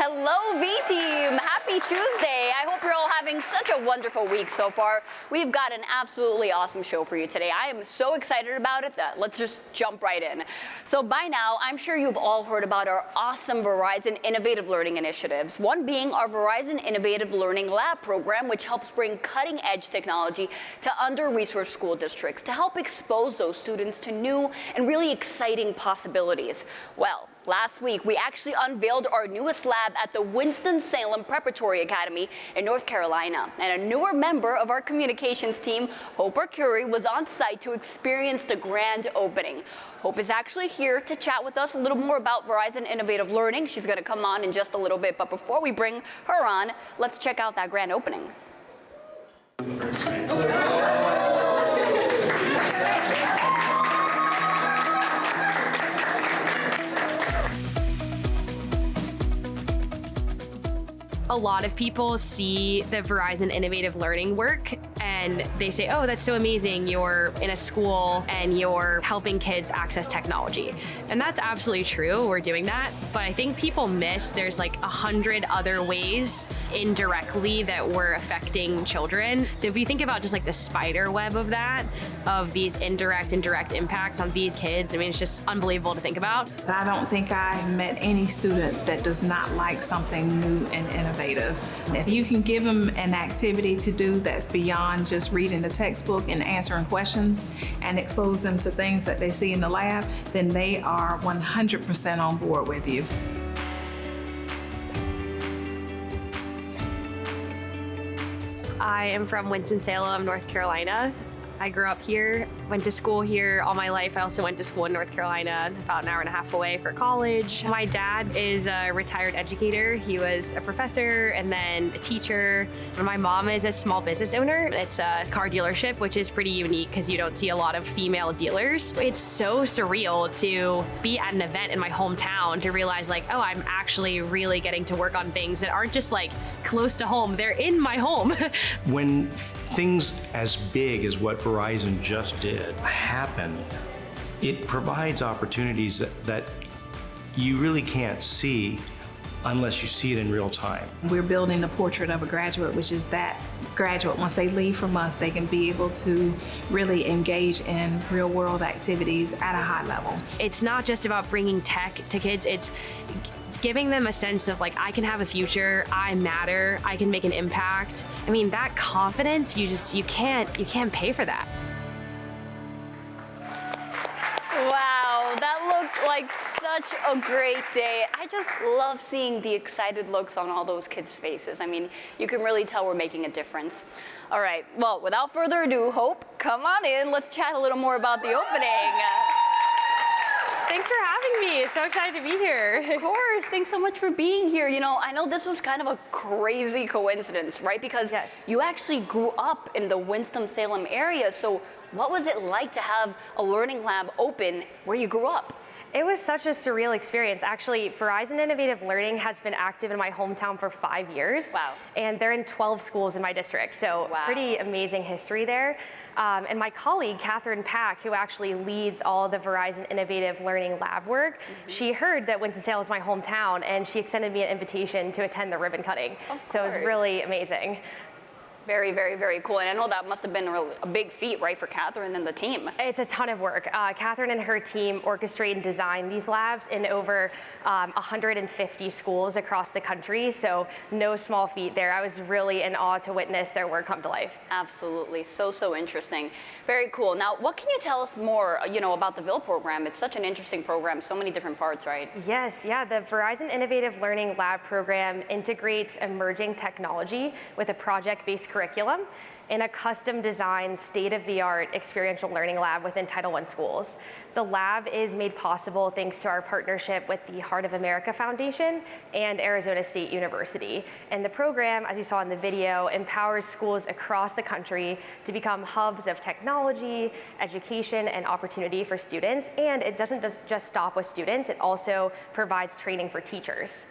Hello, V-Team. Happy Tuesday. I hope you're all having such a wonderful week so far. We've got an absolutely awesome show for you today. I am so excited about it that let's just jump right in. So by now, I'm sure you've all heard about our awesome Verizon Innovative Learning initiatives, one being our Verizon Innovative Learning Lab program, which helps bring cutting-edge technology to under-resourced school districts to help expose those students to new and really exciting possibilities. Well, last week, we actually unveiled our newest lab at the Winston-Salem Preparatory Academy in North Carolina. And a newer member of our communications team, Hope Arcuri, was on site to experience the grand opening. Hope is actually here to chat with us a little more about Verizon Innovative Learning. She's going to come on in just a little bit. But before we bring her on, let's check out that grand opening. A lot of people see the Verizon Innovative Learning work and they say, oh, that's so amazing. You're in a school and you're helping kids access technology. And that's absolutely true. We're doing that. But I think people miss there's like 100 other ways indirectly that we're affecting children. So if you think about just like the spider web of that, of these indirect and direct impacts on these kids, I mean, it's just unbelievable to think about. I don't think I've met any student that does not like something new and innovative. If you can give them an activity to do that's beyond just reading the textbook and answering questions and expose them to things that they see in the lab, then they are 100% on board with you. I am from Winston-Salem, North Carolina. I grew up here, went to school here all my life. I also went to school in North Carolina, about an hour and a half away for college. My dad is a retired educator. He was a professor and then a teacher. And my mom is a small business owner. It's a car dealership, which is pretty unique because you don't see a lot of female dealers. It's so surreal to be at an event in my hometown to realize like, oh, I'm actually really getting to work on things that aren't just like close to home. They're in my home. When things as big as what Verizon just did happen, it provides opportunities that you really can't see unless you see it in real time. We're building the portrait of a graduate, which is that graduate, once they leave from us, they can be able to really engage in real world activities at a high level. It's not just about bringing tech to kids, it's giving them a sense of like, I can have a future, I matter, I can make an impact. I mean, that confidence, you can't pay for that. Wow, that looked like such a great day. I just love seeing the excited looks on all those kids' faces. I mean, you can really tell we're making a difference. All right, well, without further ado, Hope, come on in. Let's chat a little more about the opening. Thanks for having me. So excited to be here. Of course. Thanks so much for being here. You know, I know this was kind of a crazy coincidence, right? Because yes, you actually grew up in the Winston-Salem area. So what was it like to have a learning lab open where you grew up? It was such a surreal experience. Actually, Verizon Innovative Learning has been active in my hometown for 5 years. Wow. And they're in 12 schools in my district. So wow, pretty amazing history there. And my colleague, Catherine Pack, who actually leads all the Verizon Innovative Learning Lab work, she heard that Winston-Salem was my hometown and she extended me an invitation to attend the ribbon cutting. So it was really amazing. Very, very, very cool. And I know that must have been a big feat, right, for Catherine and the team. It's a ton of work. Catherine and her team orchestrate and design these labs in over 150 schools across the country. So no small feat there. I was really in awe to witness their work come to life. Absolutely. So interesting. Very cool. Now, what can you tell us more, about the VIL program? It's such an interesting program, so many different parts, right? Yes, yeah. The Verizon Innovative Learning Lab program integrates emerging technology with a project-based curriculum in a custom-designed, state-of-the-art experiential learning lab within Title I schools. The lab is made possible thanks to our partnership with the Heart of America Foundation and Arizona State University. And the program, as you saw in the video, empowers schools across the country to become hubs of technology, education, and opportunity for students. And it doesn't just stop with students, it also provides training for teachers.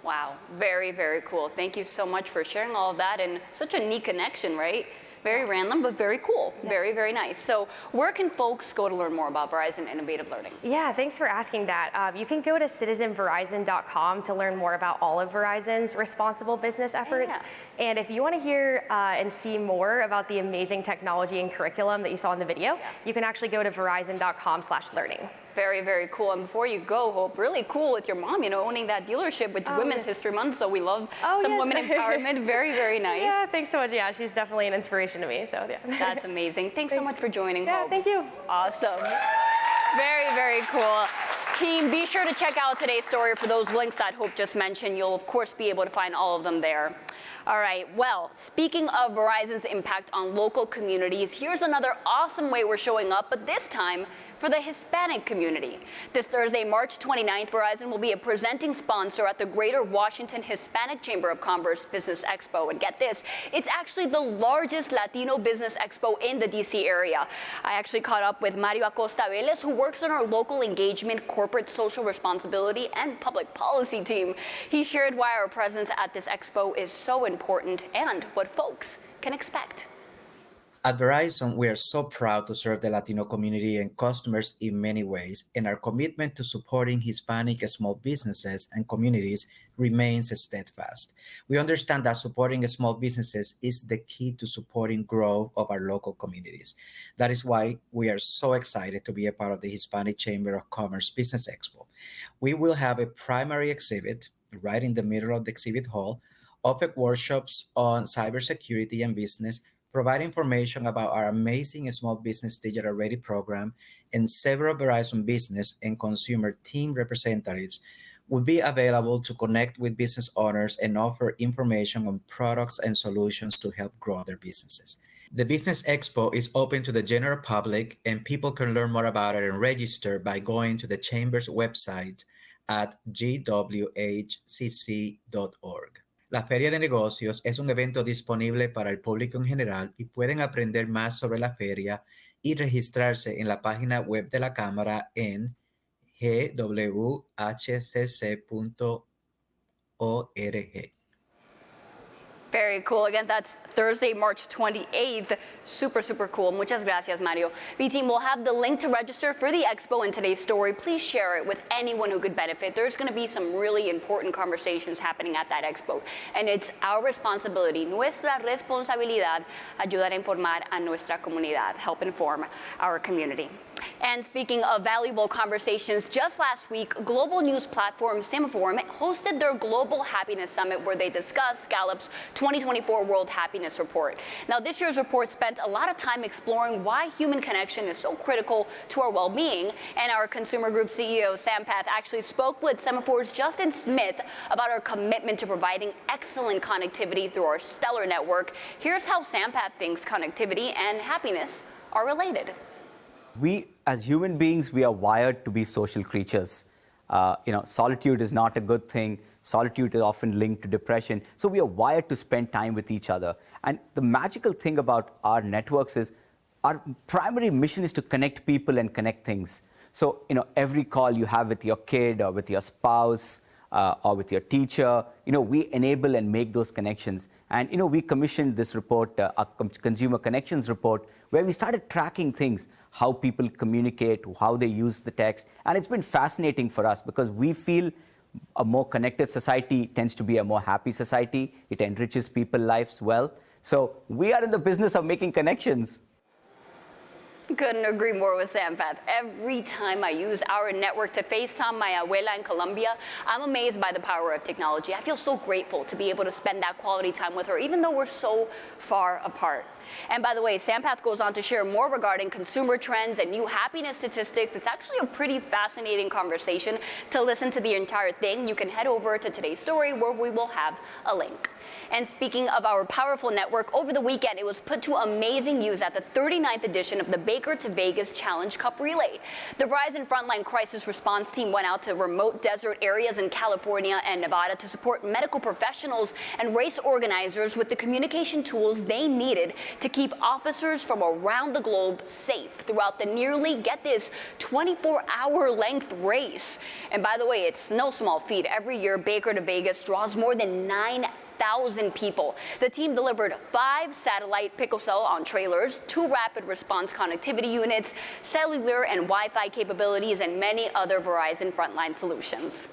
Wow, very, very cool. Thank you so much for sharing all of that and such a neat connection, right? Very random, but very cool. Yes. Very, very nice. So where can folks go to learn more about Verizon Innovative Learning? Yeah, thanks for asking that. You can go to citizenverizon.com to learn more about all of Verizon's responsible business efforts. Yeah. And if you want to hear and see more about the amazing technology and curriculum that you saw in the video, you can actually go to verizon.com/learning. Very, very cool. And before you go, Hope, really cool with your mom, owning that dealership with Women's History Month. So we love some women empowerment. Very, very nice. Yeah, thanks so much. Yeah, she's definitely an inspiration to me. So yeah. That's amazing. Thanks so much for joining, Yeah, Hope. thank you. Awesome. Very, very cool. Team, be sure to check out today's story for those links that Hope just mentioned. You'll, of course, be able to find all of them there. All right, well, speaking of Verizon's impact on local communities, here's another awesome way we're showing up, but this time for the Hispanic community. This Thursday, March 29th, Verizon will be a presenting sponsor at the Greater Washington Hispanic Chamber of Commerce Business Expo. And get this, it's actually the largest Latino business expo in the DC area. I actually caught up with Mario Acosta Velez, who works on our local engagement, corporate social responsibility, and public policy team. He shared why our presence at this expo is so important and what folks can expect. At Verizon, we are so proud to serve the Latino community and customers in many ways, and our commitment to supporting Hispanic small businesses and communities remains steadfast. We understand that supporting small businesses is the key to supporting growth of our local communities. That is why we are so excited to be a part of the Hispanic Chamber of Commerce Business Expo. We will have a primary exhibit right in the middle of the exhibit hall, offer workshops on cybersecurity and business, provide information about our amazing Small Business Digital Ready program, and several Verizon business and consumer team representatives will be available to connect with business owners and offer information on products and solutions to help grow their businesses. The Business Expo is open to the general public, and people can learn more about it and register by going to the Chamber's website at gwhcc.org. La Feria de Negocios es un evento disponible para el público en general y pueden aprender más sobre la feria y registrarse en la página web de la Cámara en gwhcc.org. Very cool. Again, that's Thursday, March 28th. Super, super cool. Muchas gracias, Mario. B-Team will have the link to register for the expo in today's story. Please share it with anyone who could benefit. There's going to be some really important conversations happening at that expo. And it's our responsibility, nuestra responsabilidad, ayudar a informar a nuestra comunidad, help inform our community. And speaking of valuable conversations, just last week, global news platform Sampath hosted their Global Happiness Summit where they discussed Gallup's 2024 World Happiness Report. Now, this year's report spent a lot of time exploring why human connection is so critical to our well-being. And our consumer group CEO, Sampath, actually spoke with Semaphor's Justin Smith about our commitment to providing excellent connectivity through our stellar network. Here's how Sampath thinks connectivity and happiness are related. We, as human beings, we are wired to be social creatures. Solitude is not a good thing. Solitude is often linked to depression. So we are wired to spend time with each other. And the magical thing about our networks is our primary mission is to connect people and connect things. So, every call you have with your kid or with your spouse or with your teacher, we enable and make those connections. And, we commissioned this report, our Consumer Connections report, where we started tracking things, how people communicate, how they use the text. And it's been fascinating for us because we feel a more connected society tends to be a more happy society. It enriches people's lives well. So we are in the business of making connections. Couldn't agree more with Sampath. Every time I use our network to FaceTime my abuela in Colombia, I'm amazed by the power of technology. I feel so grateful to be able to spend that quality time with her, even though we're so far apart. And by the way, Sampath goes on to share more regarding consumer trends and new happiness statistics. It's actually a pretty fascinating conversation. To listen to the entire thing, you can head over to today's story where we will have a link. And speaking of our powerful network, over the weekend, it was put to amazing use at the 39th edition of the Baker to Vegas Challenge Cup Relay. The Verizon Frontline Crisis Response Team went out to remote desert areas in California and Nevada to support medical professionals and race organizers with the communication tools they needed to keep officers from around the globe safe throughout the nearly, get this, 24-hour length race. And by the way, it's no small feat. Every year, Baker to Vegas draws more than 9,000 1,000 people. The team delivered 5 satellite picocell on trailers, 2 rapid response connectivity units, cellular and Wi-Fi capabilities, and many other Verizon frontline solutions.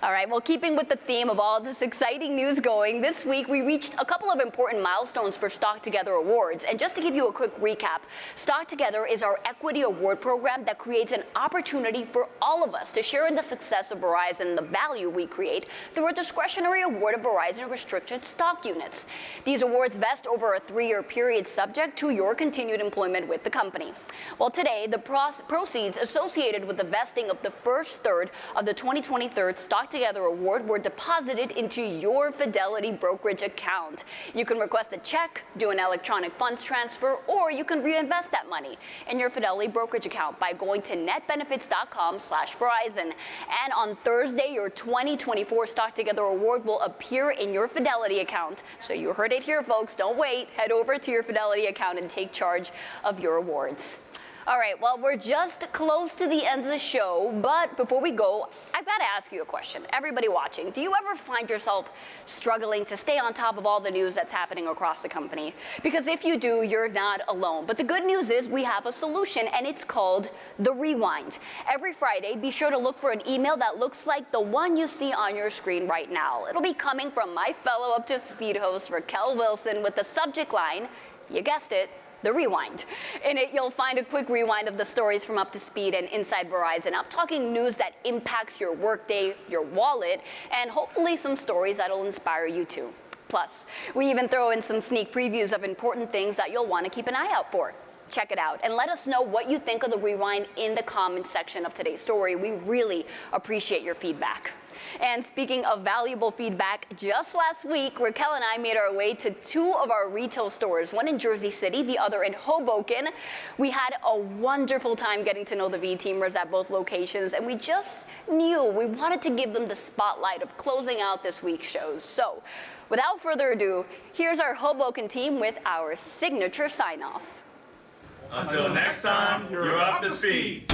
All right, well, keeping with the theme of all this exciting news going, this week we reached a couple of important milestones for Stock Together Awards. And just to give you a quick recap, Stock Together is our equity award program that creates an opportunity for all of us to share in the success of Verizon and the value we create through a discretionary award of Verizon restricted stock units. These awards vest over a 3-year period subject to your continued employment with the company. Well, today, the proceeds associated with the vesting of the first third of the 2023 Stock Together Award were deposited into your Fidelity brokerage account. You can request a check, do an electronic funds transfer, or you can reinvest that money in your Fidelity brokerage account by going to netbenefits.com/Verizon. And on Thursday, your 2024 Stock Together Award will appear in your Fidelity account. So you heard it here, folks. Don't wait. Head over to your Fidelity account and take charge of your awards. All right, well, we're just close to the end of the show, but before we go, I've got to ask you a question. Everybody watching, do you ever find yourself struggling to stay on top of all the news that's happening across the company? Because if you do, you're not alone. But the good news is we have a solution, and it's called The Rewind. Every Friday, be sure to look for an email that looks like the one you see on your screen right now. It'll be coming from my fellow up-to-speed host, Raquel Wilson, with the subject line, you guessed it, The Rewind. In it, you'll find a quick rewind of the stories from Up to Speed and Inside Verizon. I'm talking news that impacts your workday, your wallet, and hopefully some stories that'll inspire you too. Plus, we even throw in some sneak previews of important things that you'll want to keep an eye out for. Check it out and let us know what you think of The Rewind in the comments section of today's story. We really appreciate your feedback. And speaking of valuable feedback, just last week, Raquel and I made our way to 2 of our retail stores, one in Jersey City, the other in Hoboken. We had a wonderful time getting to know the V-teamers at both locations, and we just knew we wanted to give them the spotlight of closing out this week's shows. So, without further ado, here's our Hoboken team with our signature sign-off. Until next time, you're up to speed.